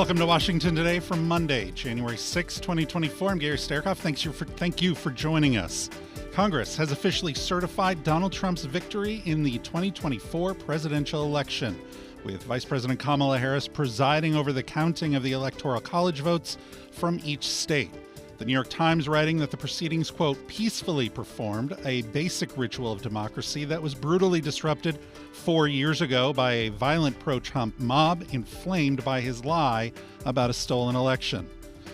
Welcome to Washington Today for Monday, January 6, 2024. I'm Gary Sterkoff. Thank you for joining us. Congress has officially certified Donald Trump's victory in the 2024 presidential election, with Vice President Kamala Harris presiding over the counting of the Electoral College votes from each state. The New York Times writing that the proceedings, quote, peacefully performed a basic ritual of democracy that was brutally disrupted 4 years ago by a violent pro-Trump mob inflamed by his lie about a stolen election.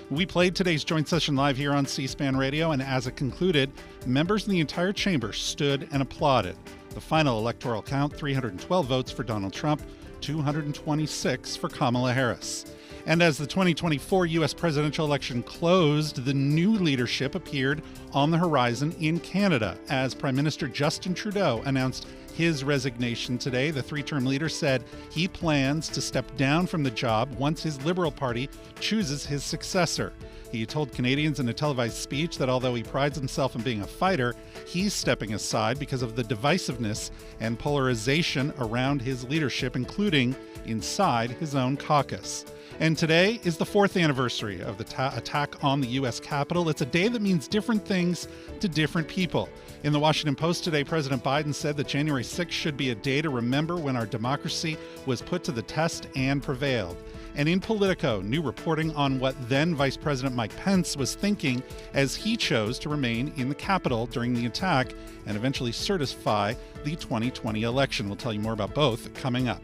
We played today's joint session live here on C-SPAN Radio, and as it concluded, members in the entire chamber stood and applauded. The final electoral count, 312 votes for Donald Trump, 226 for Kamala Harris. And as the 2024 U.S. presidential election closed, the new leadership appeared on the horizon in Canada as Prime Minister Justin Trudeau announced his resignation today. The three-term leader said he plans to step down from the job once his Liberal Party chooses his successor. He told Canadians in a televised speech that although he prides himself in being a fighter, he's stepping aside because of the divisiveness and polarization around his leadership, including inside his own caucus. And today is the fourth anniversary of the attack on the U.S. Capitol. It's a day that means different things to different people. In the Washington Post today, President Biden said that January 6th should be a day to remember when our democracy was put to the test and prevailed. And in Politico, new reporting on what then Vice President Mike Pence was thinking as he chose to remain in the Capitol during the attack and eventually certify the 2020 election. We'll tell you more about both coming up.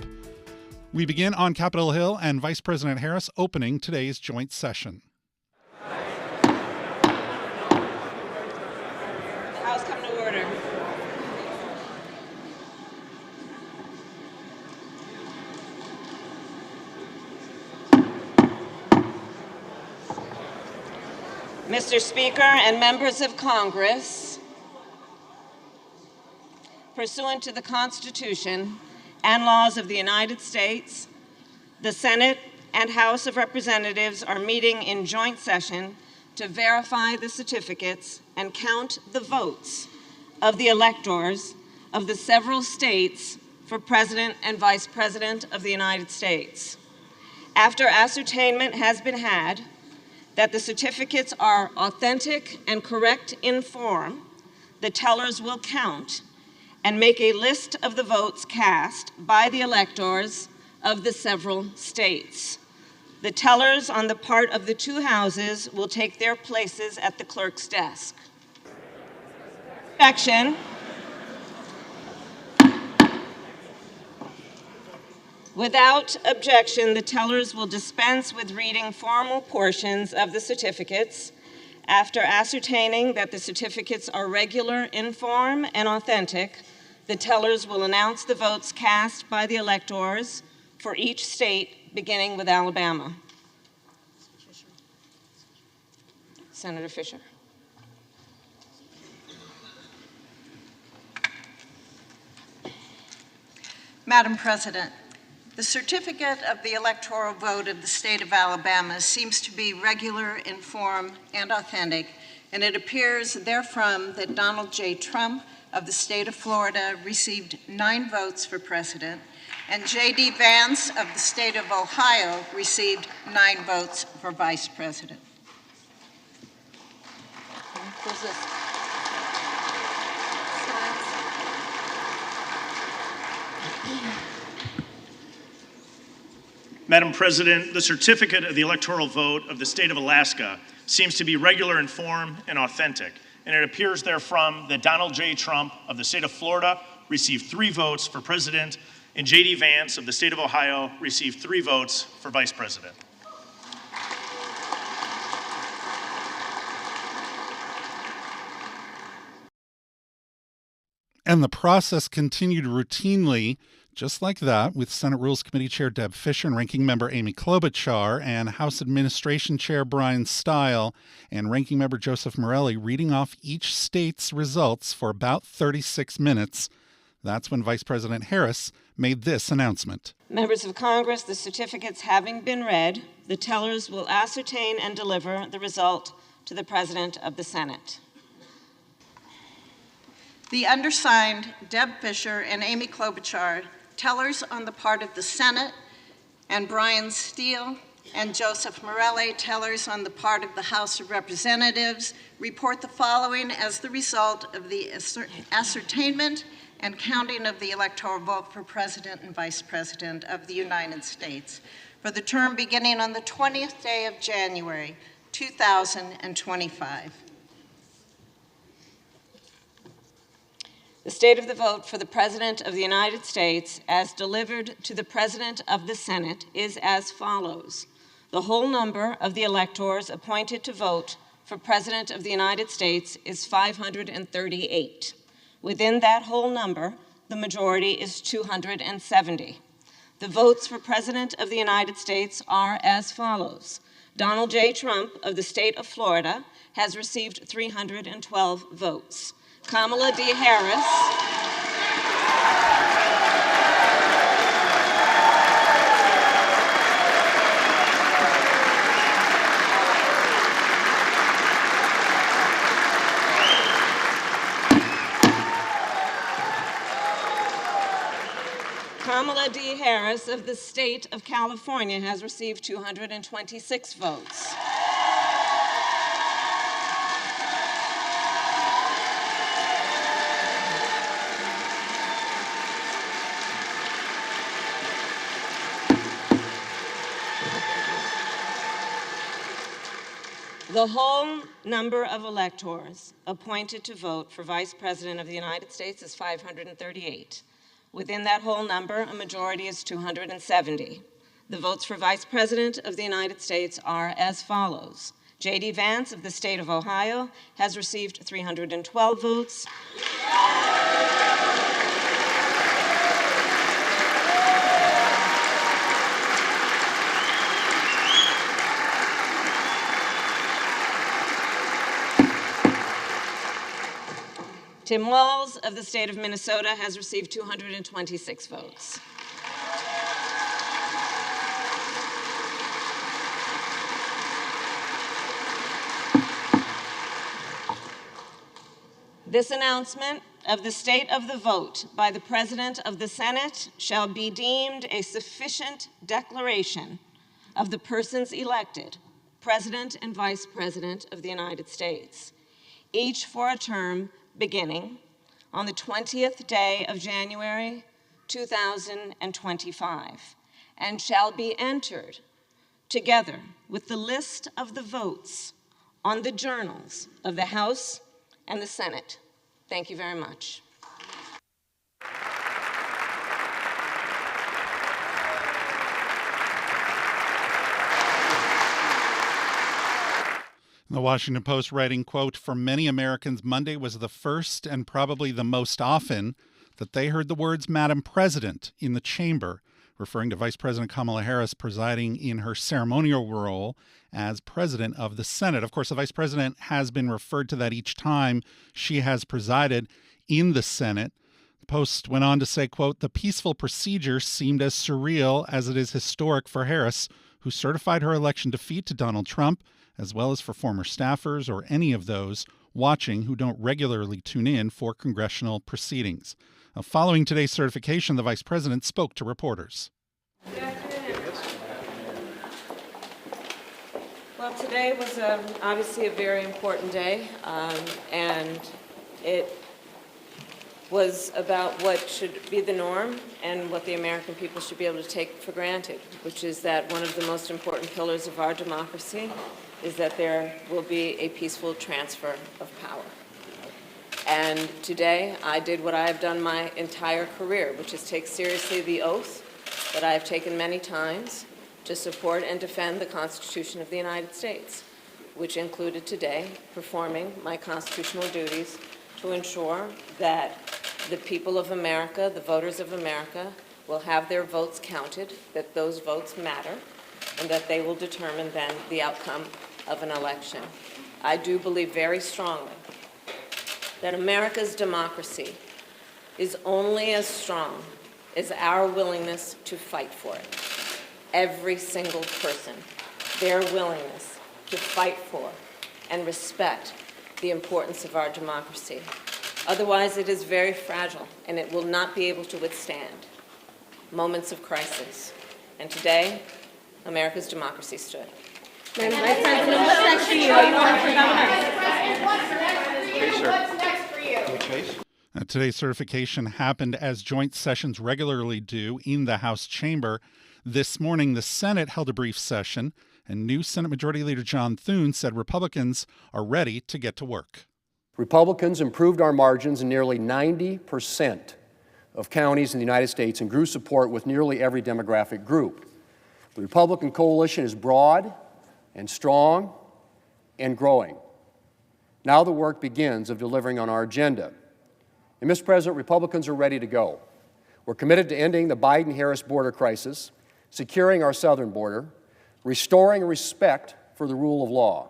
We begin on Capitol Hill and Vice President Harris opening today's joint session. The House come to order. Mr. Speaker and members of Congress, pursuant to the Constitution and laws of the United States, the Senate and House of Representatives are meeting in joint session to verify the certificates and count the votes of the electors of the several states for President and Vice President of the United States. After ascertainment has been had that the certificates are authentic and correct in form, the tellers will count and make a list of the votes cast by the electors of the several states. The tellers on the part of the two houses will take their places at the clerk's desk. Objection. Without objection, the tellers will dispense with reading formal portions of the certificates. After ascertaining that the certificates are regular in form and authentic, the tellers will announce the votes cast by the electors for each state, beginning with Alabama. Senator Fisher. Madam President, the certificate of the electoral vote of the state of Alabama seems to be regular in form and authentic, and it appears therefrom that Donald J. Trump of the state of Florida received 9 votes for president, and J.D. Vance of the state of Ohio received 9 votes for vice president. Who's this? Madam President, the certificate of the electoral vote of the state of Alaska seems to be regular in form and authentic, and it appears therefrom that Donald J. Trump of the state of Florida received 3 votes for president, and J.D. Vance of the state of Ohio received 3 votes for vice president. And the process continued routinely, just like that, with Senate Rules Committee Chair Deb Fischer and Ranking Member Amy Klobuchar and House Administration Chair Brian Stile and Ranking Member Joseph Morelli reading off each state's results for about 36 minutes. That's when Vice President Harris made this announcement. Members of Congress, the certificates having been read, the tellers will ascertain and deliver the result to the President of the Senate. The undersigned, Deb Fischer and Amy Klobuchar, tellers on the part of the Senate, and Brian Steele, and Joseph Morelli, tellers on the part of the House of Representatives, report the following as the result of the ascertainment and counting of the electoral vote for President and Vice President of the United States for the term beginning on the 20th day of January, 2025. The state of the vote for the President of the United States as delivered to the President of the Senate is as follows. The whole number of the electors appointed to vote for President of the United States is 538. Within that whole number, the majority is 270. The votes for President of the United States are as follows. Donald J. Trump of the state of Florida has received 312 votes. Kamala D. Harris Kamala D. Harris of the state of California has received 226 votes. The whole number of electors appointed to vote for Vice President of the United States is 538. Within that whole number, a majority is 270. The votes for Vice President of the United States are as follows. J.D. Vance of the state of Ohio has received 312 votes. Tim Walz of the state of Minnesota has received 226 votes. This announcement of the state of the vote by the President of the Senate shall be deemed a sufficient declaration of the persons elected, President and Vice President of the United States, each for a term beginning on the 20th day of January 2025, and shall be entered together with the list of the votes on the journals of the House and the Senate. Thank you very much. The Washington Post writing, quote, "For many Americans, Monday was the first and probably the most often that they heard the words Madam President in the chamber," referring to Vice President Kamala Harris presiding in her ceremonial role as President of the Senate. Of course, the Vice President has been referred to that each time she has presided in the Senate. The Post went on to say, quote, "The peaceful procedure seemed as surreal as it is historic for Harris, who certified her election defeat to Donald Trump, as well as for former staffers or any of those watching who don't regularly tune in for congressional proceedings." Following today's certification, the Vice President spoke to reporters. Well, today was obviously a very important day, and it was about what should be the norm and what the American people should be able to take for granted, which is that one of the most important pillars of our democracy is that there will be a peaceful transfer of power. And today, I did what I have done my entire career, which is take seriously the oath that I have taken many times to support and defend the Constitution of the United States, which included today performing my constitutional duties to ensure that the people of America, the voters of America, will have their votes counted, that those votes matter, and that they will determine then the outcome of an election. I do believe very strongly that America's democracy is only as strong as our willingness to fight for it. Every single person, their willingness to fight for and respect the importance of our democracy. Otherwise, it is very fragile, and it will not be able to withstand moments of crisis. And today, America's democracy stood. Madam Vice President, what's next for you? Are you running for governor? What's next for you? Today's certification happened as joint sessions regularly do in the House chamber. This morning, the Senate held a brief session, and new Senate Majority Leader John Thune said Republicans are ready to get to work. Republicans improved our margins in nearly 90% of counties in the United States and grew support with nearly every demographic group. The Republican coalition is broad and strong and growing. Now the work begins of delivering on our agenda. And, Mr. President, Republicans are ready to go. We're committed to ending the Biden-Harris border crisis, securing our southern border, restoring respect for the rule of law.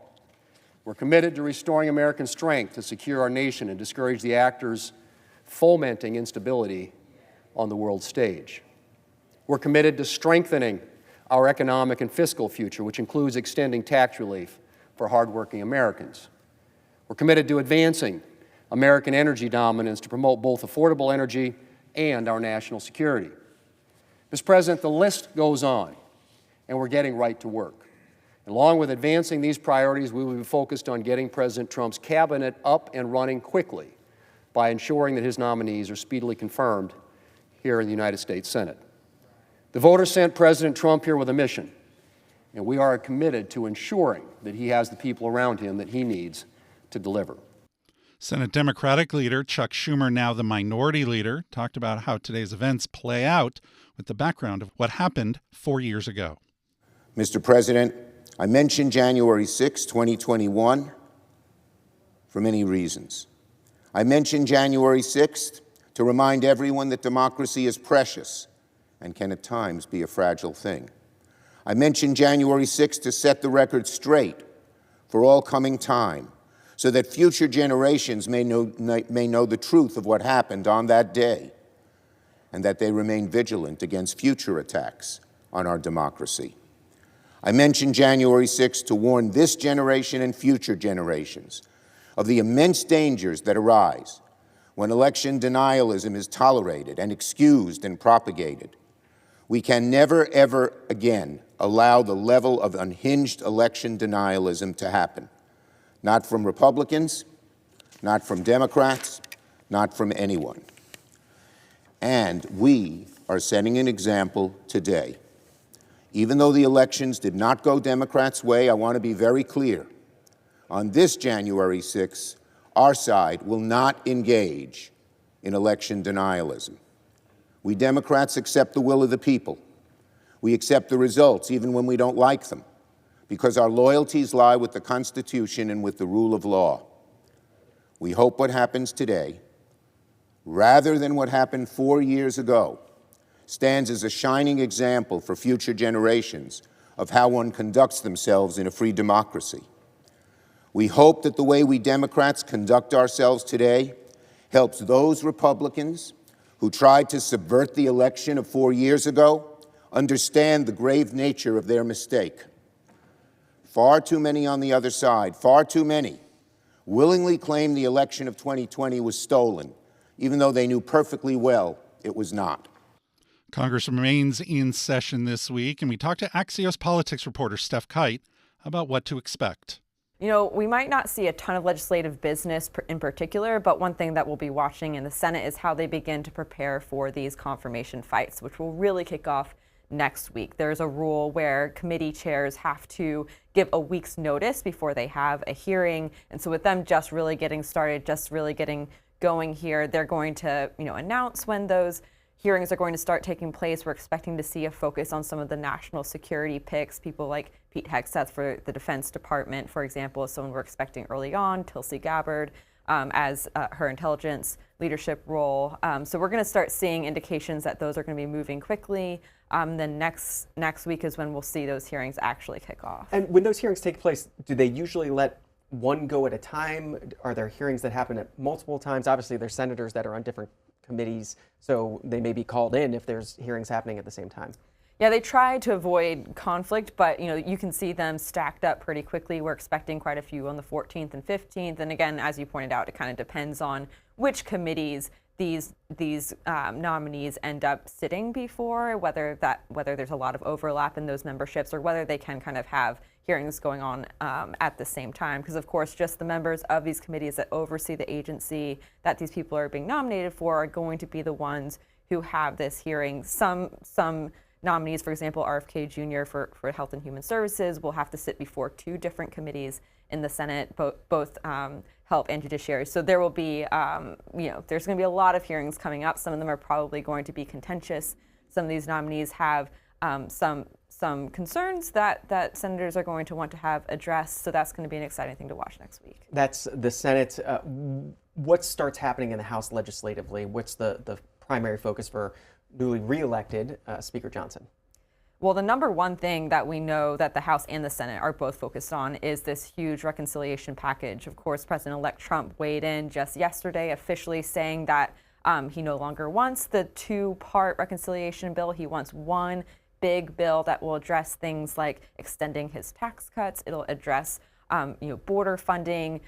We're committed to restoring American strength to secure our nation and discourage the actors fomenting instability on the world stage. We're committed to strengthening our economic and fiscal future, which includes extending tax relief for hardworking Americans. We're committed to advancing American energy dominance to promote both affordable energy and our national security. Mr. President, the list goes on, and we're getting right to work. Along with advancing these priorities, we will be focused on getting President Trump's cabinet up and running quickly by ensuring that his nominees are speedily confirmed here in the United States Senate. The voters sent President Trump here with a mission, and we are committed to ensuring that he has the people around him that he needs to deliver. Senate Democratic leader Chuck Schumer, now the minority leader, talked about how today's events play out with the background of what happened 4 years ago. Mr. President, I mentioned January 6, 2021 for many reasons. I mentioned January 6th to remind everyone that democracy is precious and can at times be a fragile thing. I mentioned January 6th to set the record straight for all coming time, so that future generations may know the truth of what happened on that day, and that they remain vigilant against future attacks on our democracy. I mentioned January 6th to warn this generation and future generations of the immense dangers that arise when election denialism is tolerated and excused and propagated. We can never, ever again allow the level of unhinged election denialism to happen. Not from Republicans, not from Democrats, not from anyone. And we are setting an example today. Even though the elections did not go Democrats' way, I want to be very clear. On this January 6th, our side will not engage in election denialism. We Democrats accept the will of the people. We accept the results even when we don't like them, because our loyalties lie with the Constitution and with the rule of law. We hope what happens today, rather than what happened 4 years ago, stands as a shining example for future generations of how one conducts themselves in a free democracy. We hope that the way we Democrats conduct ourselves today helps those Republicans who tried to subvert the election of 4 years ago understand the grave nature of their mistake. Far too many on the other side, far too many, willingly claimed the election of 2020 was stolen, even though they knew perfectly well it was not. Congress remains in session this week, and we talked to Axios politics reporter Steph Kite about what to expect. You know, we might not see a ton of legislative business in particular, but one thing that we'll be watching in the Senate is how they begin to prepare for these confirmation fights, which will really kick off next week. There's a rule where committee chairs have to give a week's notice before they have a hearing. And so with them just really getting started, just really getting going here, they're going to, announce when those hearings are going to start taking place. We're expecting to see a focus on some of the national security picks, people like Pete Hegseth for the Defense Department, for example, is someone we're expecting early on, Tulsi Gabbard as her intelligence leadership role. So we're going to start seeing indications that those are going to be moving quickly. Then next week is when we'll see those hearings actually kick off. And when those hearings take place, do they usually let one go at a time? Are there hearings that happen at multiple times? Obviously, there's senators that are on different committees, so they may be called in if there's hearings happening at the same time. Yeah, they try to avoid conflict, but you can see them stacked up pretty quickly. We're expecting quite a few on the 14th and 15th. And again, as you pointed out, it kind of depends on which committees these nominees end up sitting before, whether there's a lot of overlap in those memberships, or whether they can kind of have hearings going on at the same time. Because of course, just the members of these committees that oversee the agency that these people are being nominated for are going to be the ones who have this hearing. Some nominees, for example, RFK Jr. for Health and Human Services, will have to sit before 2 different committees in the Senate, both Health and Judiciary. So there will be, there's going to be a lot of hearings coming up. Some of them are probably going to be contentious. Some of these nominees have some concerns that senators are going to want to have addressed. So that's going to be an exciting thing to watch next week. That's the Senate. What starts happening in the House legislatively? What's the primary focus for newly reelected Speaker Johnson? Well, the number one thing that we know that the House and the Senate are both focused on is this huge reconciliation package. Of course, President-elect Trump weighed in just yesterday, officially saying that he no longer wants the 2-part reconciliation bill. He wants one big bill that will address things like extending his tax cuts. It'll address border funding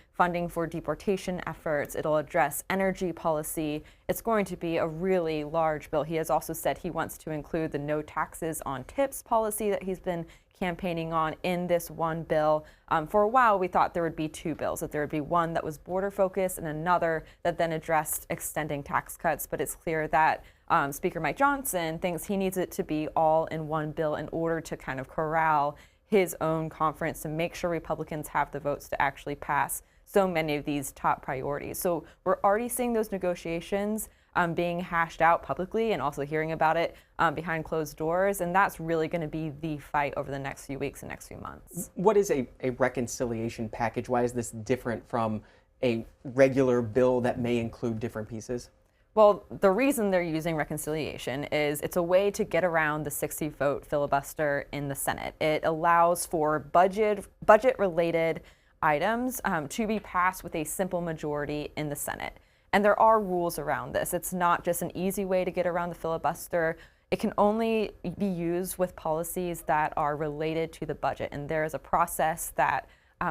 for deportation efforts. It'll address energy policy. It's going to be a really large bill. He has also said he wants to include the no taxes on tips policy that he's been campaigning on in this one bill. For a while, we thought there would be 2 bills, that there would be one that was border focused and another that then addressed extending tax cuts. But it's clear that Speaker Mike Johnson thinks he needs it to be all in one bill in order to kind of corral his own conference to make sure Republicans have the votes to actually pass so many of these top priorities. So we're already seeing those negotiations being hashed out publicly and also hearing about it behind closed doors. And that's really going to be the fight over the next few weeks and next few months. What is a reconciliation package? Why is this different from a regular bill that may include different pieces? Well, the reason they're using reconciliation is it's a way to get around the 60-vote filibuster in the Senate. It allows for budget-related items to be passed with a simple majority in the Senate. And there are rules around this. It's not just an easy way to get around the filibuster. It can only be used with policies that are related to the budget. And there is a process that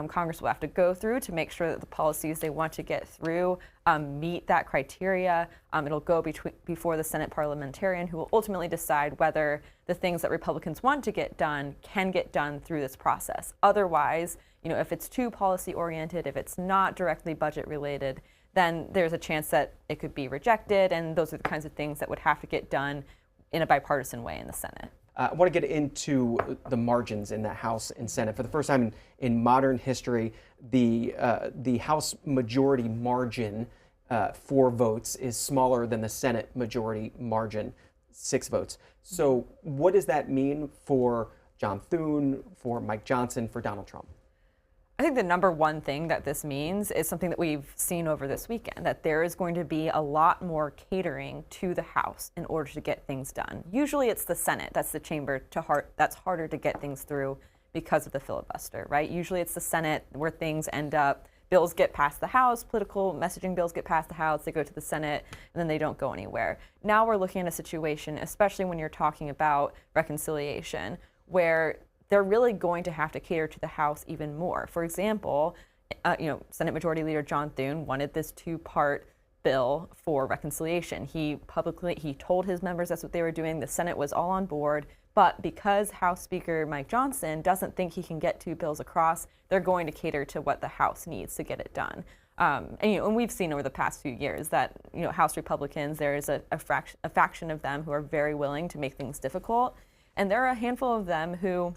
Congress will have to go through to make sure that the policies they want to get through meet that criteria. It'll go before the Senate parliamentarian, who will ultimately decide whether the things that Republicans want to get done can get done through this process. Otherwise, if it's too policy oriented, if it's not directly budget related, then there's a chance that it could be rejected. And those are the kinds of things that would have to get done in a bipartisan way in the Senate. I want to get into the margins in the House and Senate. For the first time in modern history, the House majority margin for votes is smaller than the Senate majority margin, 6 votes. So what does that mean for John Thune, for Mike Johnson, for Donald Trump? I think the number one thing that this means is something that we've seen over this weekend, that there is going to be a lot more catering to the House in order to get things done. Usually it's the Senate, that's the chamber that's harder to get things through because of the filibuster, right? Usually it's the Senate where things end up, bills get past the House, political messaging bills get past the House, they go to the Senate, and then they don't go anywhere. Now we're looking at a situation, especially when you're talking about reconciliation, where they're really going to have to cater to the House even more. For example, Senate Majority Leader John Thune wanted this 2-part bill for reconciliation. He told his members that's what they were doing. The Senate was all on board, but because House Speaker Mike Johnson doesn't think he can get 2 bills across, they're going to cater to what the House needs to get it done. And we've seen over the past few years that House Republicans, there is a faction of them who are very willing to make things difficult, and there are a handful of them who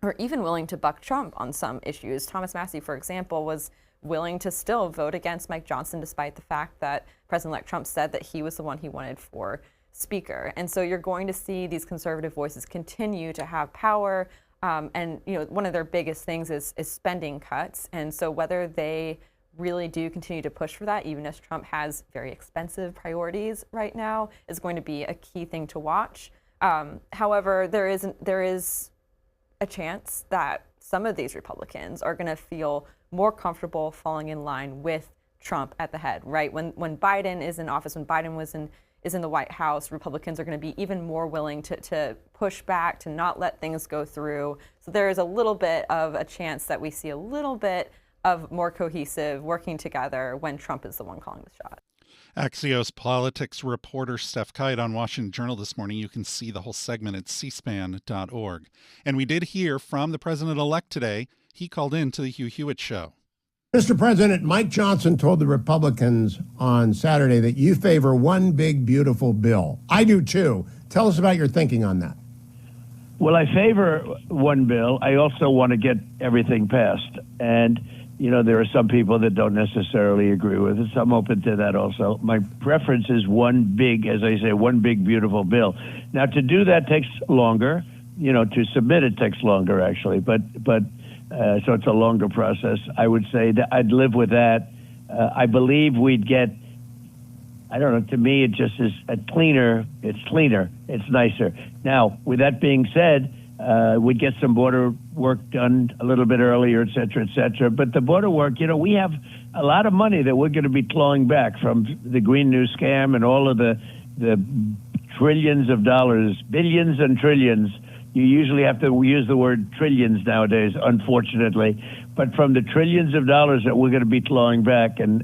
are even willing to buck Trump on some issues. Thomas Massie, for example, was willing to still vote against Mike Johnson despite the fact that President-elect Trump said that he was the one he wanted for Speaker. And so you're going to see these conservative voices continue to have power. And one of their biggest things is spending cuts. And so whether they really do continue to push for that, even as Trump has very expensive priorities right now, is going to be a key thing to watch. However, there is a chance that some of these Republicans are going to feel more comfortable falling in line with Trump at the head, right? When Biden is in office, when Biden is in the White House, Republicans are going to be even more willing to push back, to not let things go through. So there is a little bit of a chance that we see a little bit of more cohesive working together when Trump is the one calling the shot. Axios politics reporter Steph Kite on Washington Journal this morning. You can see the whole segment at cspan.org. And we did hear from the president-elect today. He called in to the Hugh Hewitt Show. Mr. President, Mike Johnson told the Republicans on Saturday that you favor one big, beautiful bill. I do, too. Tell us about your thinking on that. Well, I favor one bill. I also want to get everything passed. And, you know, there are some people that don't necessarily agree with it, so I'm open to that also. My preference is one big, as I say, one big, beautiful bill. Now, to do that takes longer. You know, to submit it takes longer, actually. But so it's a longer process. I would say that I'd live with that. I believe we'd get, I don't know, to me it just is it's cleaner, it's nicer. Now, with that being said, we'd get some border work done a little bit earlier, et cetera, et cetera. But the border work, you know, we have a lot of money that we're going to be clawing back from the Green New Scam and all of the trillions of dollars, billions and trillions. You usually have to use the word trillions nowadays, unfortunately. But from the trillions of dollars that we're going to be clawing back, and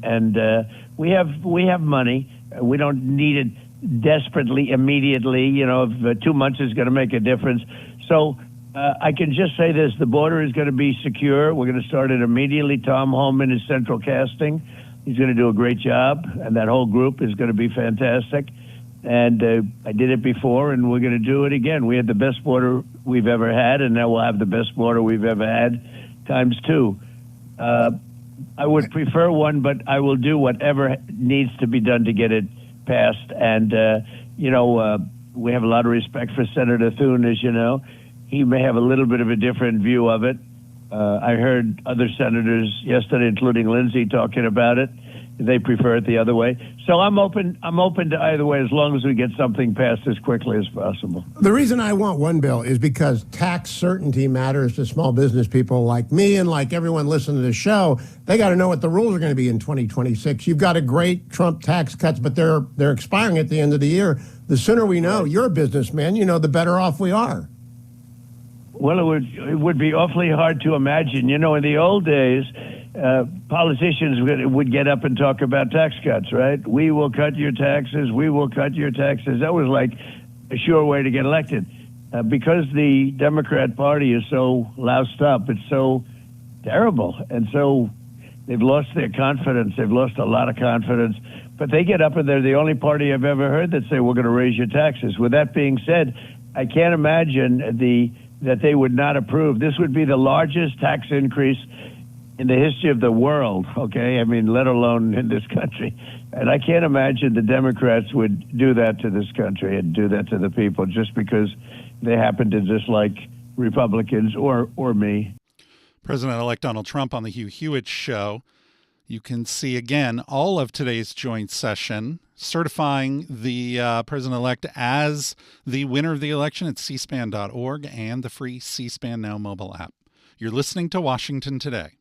we have money. We don't need it desperately, immediately. You know, if 2 months is going to make a difference. So I can just say this: the border is going to be secure. We're going to start it immediately. Tom Homan is central casting. He's going to do a great job, and that whole group is going to be fantastic. And I did it before, and we're going to do it again. We had the best border we've ever had, and now we'll have the best border we've ever had times two. I would prefer one, but I will do whatever needs to be done to get it passed. And, you know, we have a lot of respect for Senator Thune, as you know. He may have a little bit of a different view of it. I heard other senators yesterday, including Lindsey, talking about it. They prefer it the other way. So I'm open to either way as long as we get something passed as quickly as possible. The reason I want one bill is because tax certainty matters to small business people like me and like everyone listening to the show. They got to know what the rules are going to be in 2026. You've got a great Trump tax cuts, but they're expiring at the end of the year. The sooner we know, you're a businessman, you know, the better off we are. Well, it would be awfully hard to imagine. You know, in the old days, politicians would get up and talk about tax cuts, right? We will cut your taxes. We will cut your taxes. That was like a sure way to get elected. Because the Democrat Party is so loused up, it's so terrible. And so they've lost their confidence. They've lost a lot of confidence. But they get up and they're the only party I've ever heard that say, we're going to raise your taxes. With that being said, I can't imagine that they would not approve. This would be the largest tax increase in the history of the world, okay? I mean, let alone in this country. And I can't imagine the Democrats would do that to this country and do that to the people just because they happen to dislike Republicans or me. President-elect Donald Trump on the Hugh Hewitt Show. You can see, again, all of today's joint session certifying the president-elect as the winner of the election at cspan.org and the free C-SPAN Now mobile app. You're listening to Washington Today.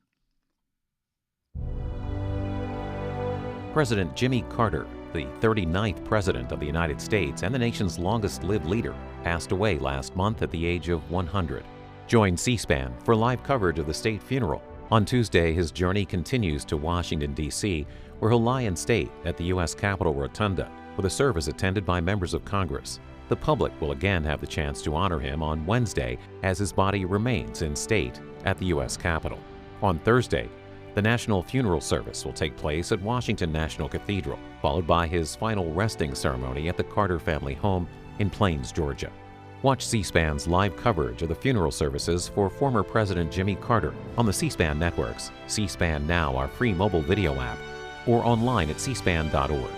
President Jimmy Carter, the 39th President of the United States and the nation's longest-lived leader, passed away last month at the age of 100. Join C-SPAN for live coverage of the state funeral. On Tuesday, his journey continues to Washington, D.C., where he'll lie in state at the U.S. Capitol Rotunda, with a service attended by members of Congress. The public will again have the chance to honor him on Wednesday as his body remains in state at the U.S. Capitol. On Thursday, the national funeral service will take place at Washington National Cathedral, followed by his final resting ceremony at the Carter family home in Plains, Georgia. Watch C-SPAN's live coverage of the funeral services for former President Jimmy Carter on the C-SPAN networks, C-SPAN Now, our free mobile video app, or online at cspan.org.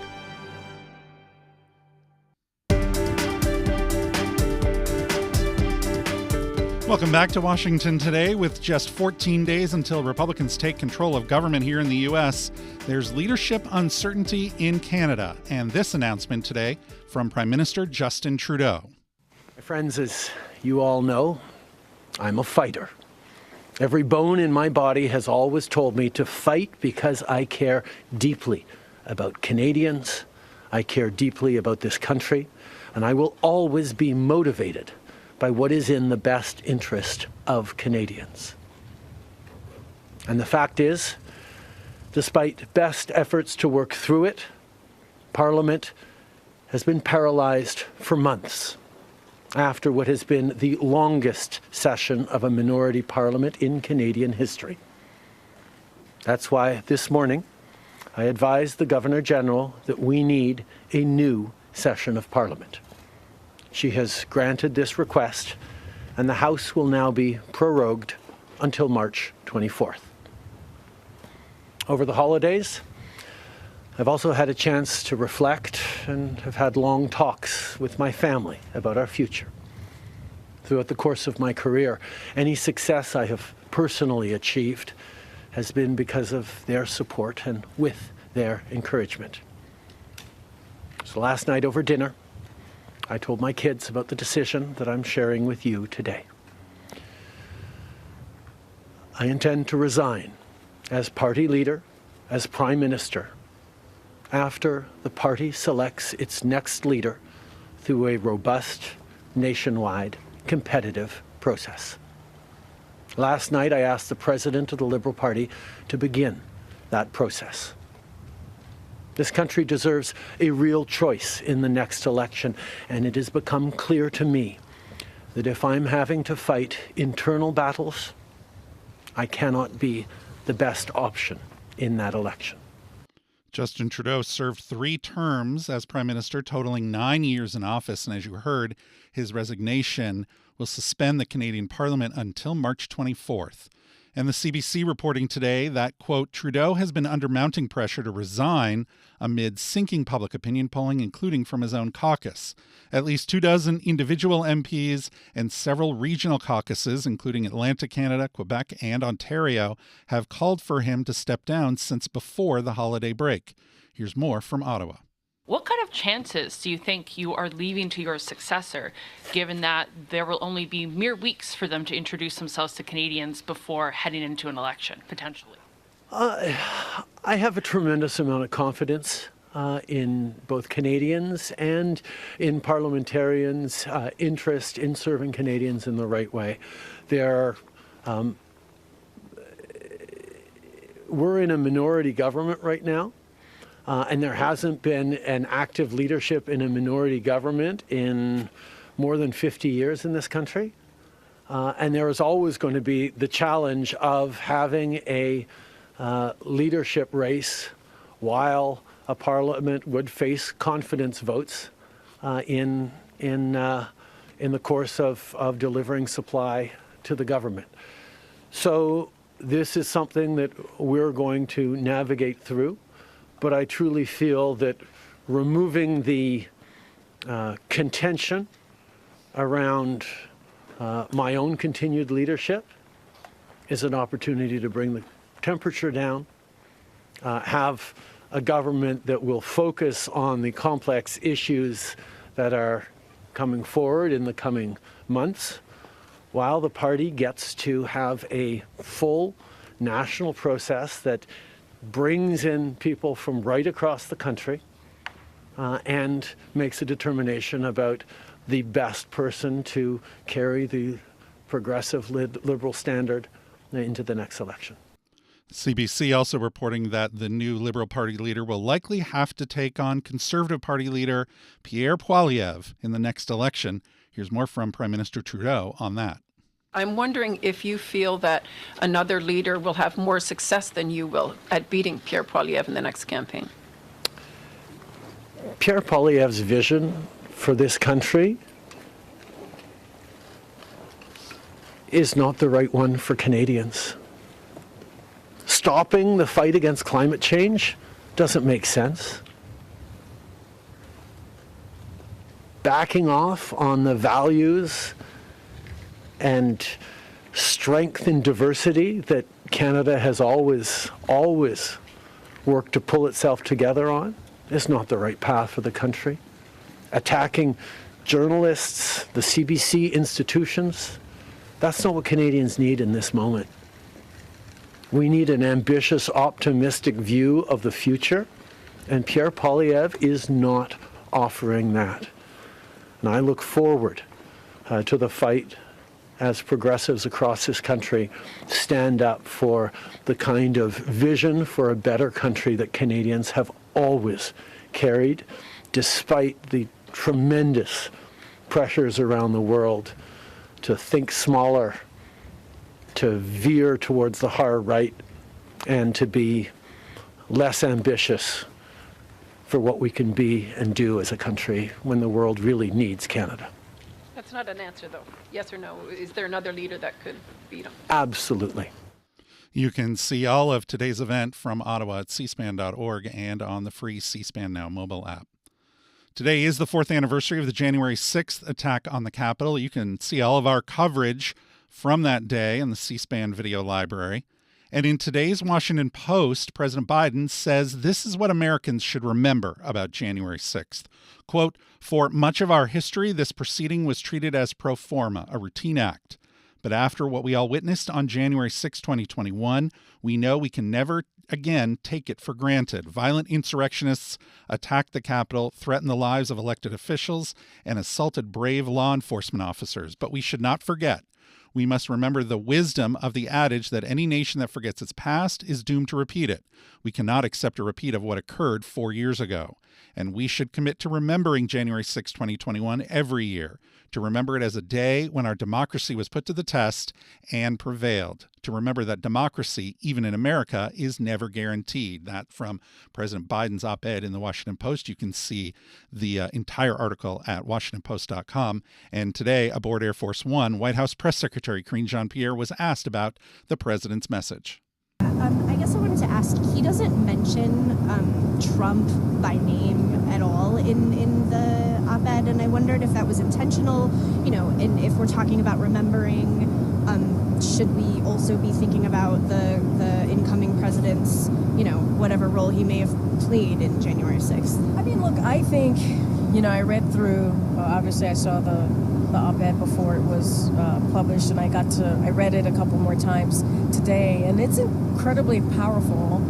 Welcome back to Washington Today. With just 14 days until Republicans take control of government here in the U.S., there's leadership uncertainty in Canada. And this announcement today from Prime Minister Justin Trudeau. My friends, as you all know, I'm a fighter. Every bone in my body has always told me to fight because I care deeply about Canadians. I care deeply about this country, and I will always be motivated by what is in the best interest of Canadians. And the fact is, despite best efforts to work through it, Parliament has been paralyzed for months after what has been the longest session of a minority parliament in Canadian history. That's why this morning I advised the Governor-General that we need a new session of Parliament. She has granted this request, and the House will now be prorogued until March 24th. Over the holidays, I've also had a chance to reflect and have had long talks with my family about our future. Throughout the course of my career, any success I have personally achieved has been because of their support and with their encouragement. So last night over dinner, I told my kids about the decision that I'm sharing with you today. I intend to resign as party leader, as Prime Minister, after the party selects its next leader through a robust, nationwide, competitive process. Last night, I asked the President of the Liberal Party to begin that process. This country deserves a real choice in the next election, and it has become clear to me that if I'm having to fight internal battles, I cannot be the best option in that election. Justin Trudeau served 3 terms as Prime Minister, totaling 9 years in office. And as you heard, his resignation will suspend the Canadian Parliament until March 24th. And the CBC reporting today that, quote, Trudeau has been under mounting pressure to resign amid sinking public opinion polling, including from his own caucus. At least 24 individual MPs and several regional caucuses, including Atlantic Canada, Quebec, and Ontario, have called for him to step down since before the holiday break. Here's more from Ottawa. What kind of chances do you think you are leaving to your successor, given that there will only be mere weeks for them to introduce themselves to Canadians before heading into an election, potentially? I have a tremendous amount of confidence in both Canadians and in parliamentarians' interest in serving Canadians in the right way. We're in a minority government right now. And there hasn't been an active leadership in a minority government in more than 50 years in this country. And there is always going to be the challenge of having a leadership race while a parliament would face confidence votes in the course of delivering supply to the government. So this is something that we're going to navigate through. But I truly feel that removing the contention around my own continued leadership is an opportunity to bring the temperature down, have a government that will focus on the complex issues that are coming forward in the coming months, while the party gets to have a full national process that brings in people from right across the country and makes a determination about the best person to carry the progressive liberal standard into the next election. CBC also reporting that the new Liberal Party leader will likely have to take on Conservative Party leader Pierre Poilievre in the next election. Here's more from Prime Minister Trudeau on that. I'm wondering if you feel that another leader will have more success than you will at beating Pierre Poilievre in the next campaign. Pierre Poilievre's vision for this country is not the right one for Canadians. Stopping the fight against climate change doesn't make sense. Backing off on the values and strength and diversity that Canada has always worked to pull itself together on is not the right path for the country. Attacking journalists, the CBC institutions, that's not what Canadians need in this moment. We need an ambitious, optimistic view of the future, and Pierre Poilievre is not offering that. And I look forward to the fight as progressives across this country stand up for the kind of vision for a better country that Canadians have always carried, despite the tremendous pressures around the world to think smaller, to veer towards the hard right, and to be less ambitious for what we can be and do as a country when the world really needs Canada. That's not an answer, though. Yes or no? Is there another leader that could beat him? Absolutely. You can see all of today's event from Ottawa at cspan.org and on the free C-SPAN Now mobile app. Today is the 4th anniversary of the January 6th attack on the Capitol. You can see all of our coverage from that day in the C-SPAN video library. And in today's Washington Post, President Biden says this is what Americans should remember about January 6th. Quote, "For much of our history, this proceeding was treated as pro forma, a routine act. But after what we all witnessed on January 6, 2021, we know we can never again take it for granted. Violent insurrectionists attacked the Capitol, threatened the lives of elected officials, and assaulted brave law enforcement officers. But we should not forget. We must remember the wisdom of the adage that any nation that forgets its past is doomed to repeat it. We cannot accept a repeat of what occurred 4 years ago. And we should commit to remembering January 6, 2021 every year, to remember it as a day when our democracy was put to the test and prevailed, to remember that democracy, even in America, is never guaranteed." That from President Biden's op-ed in the Washington Post. You can see the entire article at WashingtonPost.com. And today, aboard Air Force One, White House Press Secretary Karine Jean-Pierre was asked about the president's message. I guess I wanted to ask, he doesn't mention Trump by name at all in the op-ed, and I wondered if that was intentional, and if we're talking about remembering, should we also be thinking about the incoming president's, whatever role he may have played in January 6th? I mean, look, I think, I read through, obviously I saw the op-ed before it was published, and I read it a couple more times today, and it's incredibly powerful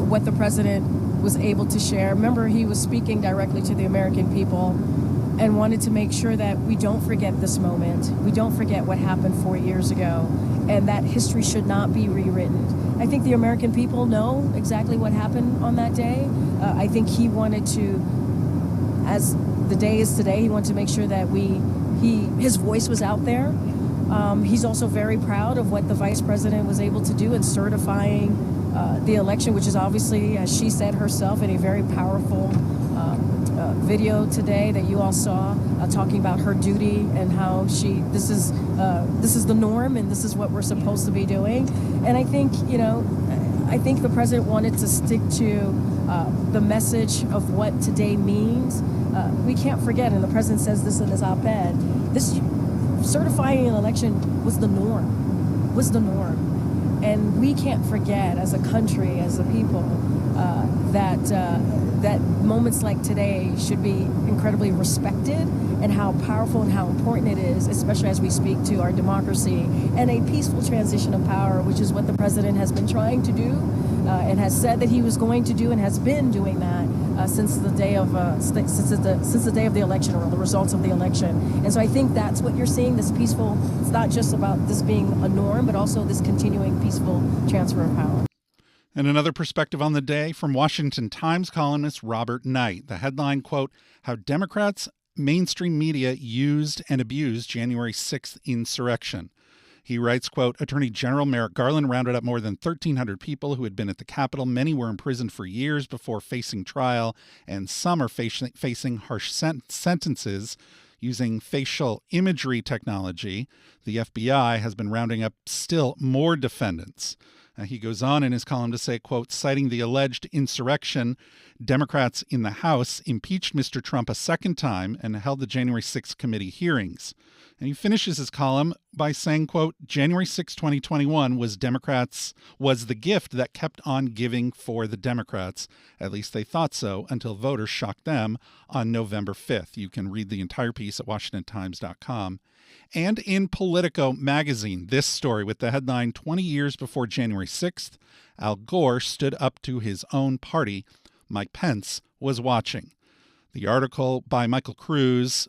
what the president was able to share. Remember, he was speaking directly to the American people and wanted to make sure that we don't forget this moment. We don't forget what happened 4 years ago, and that history should not be rewritten. I think the American people know exactly what happened on that day. I think he wanted to, as the day is today, he wanted to make sure that his voice was out there. He's also very proud of what the vice president was able to do in certifying the election, which is obviously, as she said herself, in a very powerful video today that you all saw, talking about her duty and how this is the norm and this is what we're supposed to be doing. And I think, I think the president wanted to stick to the message of what today means. We can't forget, and the president says this in his op-ed, this certifying an election was the norm. And we can't forget as a country, as a people, that moments like today should be incredibly respected, and how powerful and how important it is, especially as we speak to our democracy and a peaceful transition of power, which is what the president has been trying to do and has said that he was going to do, and has been doing that since the day of the election, or the results of the election. And so I think that's what you're seeing, this peaceful. It's not just about this being a norm, but also this continuing peaceful transfer of power. And another perspective on the day from Washington Times columnist Robert Knight. The headline, quote, "How Democrats, Mainstream Media Used and Abused January 6th Insurrection." He writes, quote, "Attorney General Merrick Garland rounded up more than 1,300 people who had been at the Capitol. Many were imprisoned for years before facing trial, and some are facing harsh sentences using facial imagery technology. The FBI has been rounding up still more defendants." He goes on in his column to say, quote, "Citing the alleged insurrection, Democrats in the House impeached Mr. Trump a second time and held the January 6th committee hearings." And he finishes his column by saying, quote, "January 6, 2021 was the gift that kept on giving for the Democrats. At least they thought so until voters shocked them on November 5th. You can read the entire piece at WashingtonTimes.com. And in Politico magazine, this story with the headline, 20 years before January 6th, Al Gore stood up to his own party. Mike Pence was watching. The article by Michael Cruz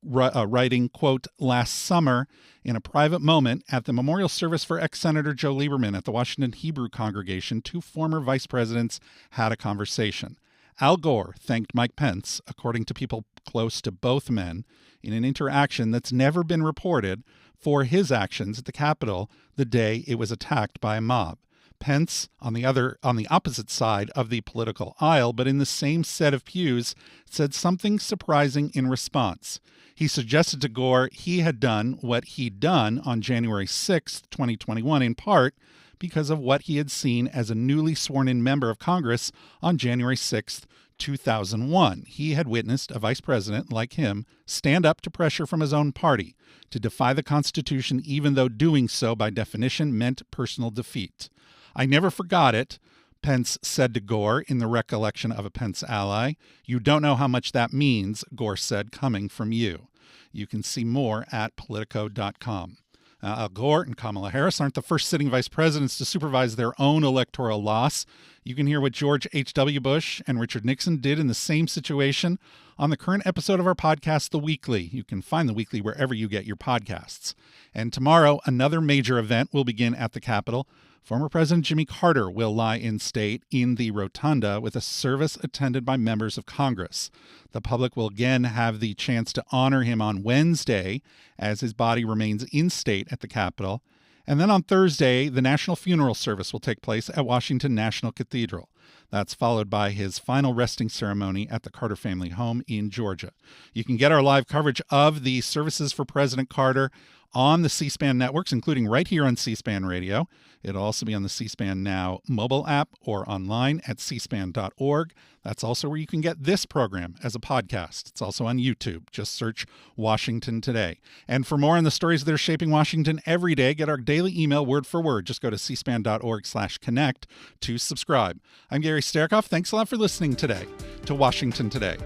writing, quote, last summer, in a private moment at the memorial service for ex-Senator Joe Lieberman at the Washington Hebrew congregation, two former vice presidents had a conversation. Al Gore thanked Mike Pence, according to people close to both men, in an interaction that's never been reported, for his actions at the Capitol the day it was attacked by a mob. Pence, on the opposite side of the political aisle, but in the same set of pews, said something surprising in response. He suggested to Gore he had done what he'd done on January 6, 2021, in part because of what he had seen as a newly sworn-in member of Congress on January 6, 2001. He had witnessed a vice president like him stand up to pressure from his own party, to defy the Constitution, even though doing so by definition meant personal defeat. I never forgot it, Pence said to Gore in the recollection of a Pence ally. You don't know how much that means, Gore said, coming from you. You can see more at Politico.com. Al Gore and Kamala Harris aren't the first sitting vice presidents to supervise their own electoral loss. You can hear what George H.W. Bush and Richard Nixon did in the same situation on the current episode of our podcast, The Weekly. You can find The Weekly wherever you get your podcasts. And tomorrow, another major event will begin at the Capitol. Former President Jimmy Carter will lie in state in the rotunda with a service attended by members of Congress. The public will again have the chance to honor him on Wednesday as his body remains in state at the Capitol. And then on Thursday, the national funeral service will take place at Washington National Cathedral. That's followed by his final resting ceremony at the Carter family home in Georgia. You can get our live coverage of the services for President Carter on the C-SPAN networks, including right here on C-SPAN Radio. It'll also be on the C-SPAN Now mobile app or online at cspan.org. That's also where you can get this program as a podcast. It's also on YouTube. Just search Washington Today. And for more on the stories that are shaping Washington every day, get our daily email word for word. Just go to cspan.org/connect to subscribe. I'm Gary Sterkoff. Thanks a lot for listening today to Washington Today.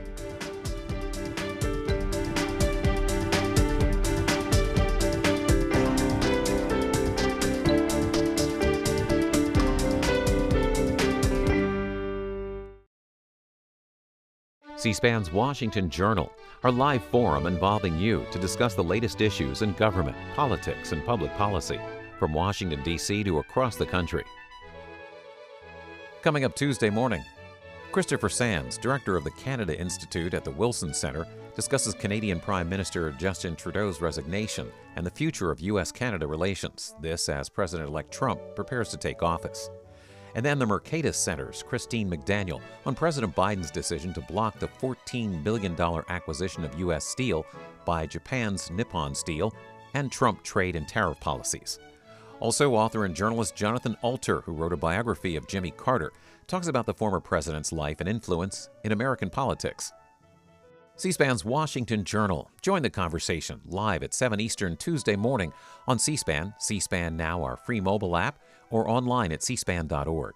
C-SPAN's Washington Journal, our live forum involving you to discuss the latest issues in government, politics, and public policy from Washington, D.C. to across the country. Coming up Tuesday morning, Christopher Sands, director of the Canada Institute at the Wilson Center, discusses Canadian Prime Minister Justin Trudeau's resignation and the future of U.S.-Canada relations. This as President-elect Trump prepares to take office. And then the Mercatus Center's Christine McDaniel on President Biden's decision to block the $14 billion acquisition of U.S. steel by Japan's Nippon Steel and Trump trade and tariff policies. Also, author and journalist Jonathan Alter, who wrote a biography of Jimmy Carter, talks about the former president's life and influence in American politics. C-SPAN's Washington Journal. Join the conversation live at 7 Eastern Tuesday morning on C-SPAN, C-SPAN Now, our free mobile app, or online at cspan.org.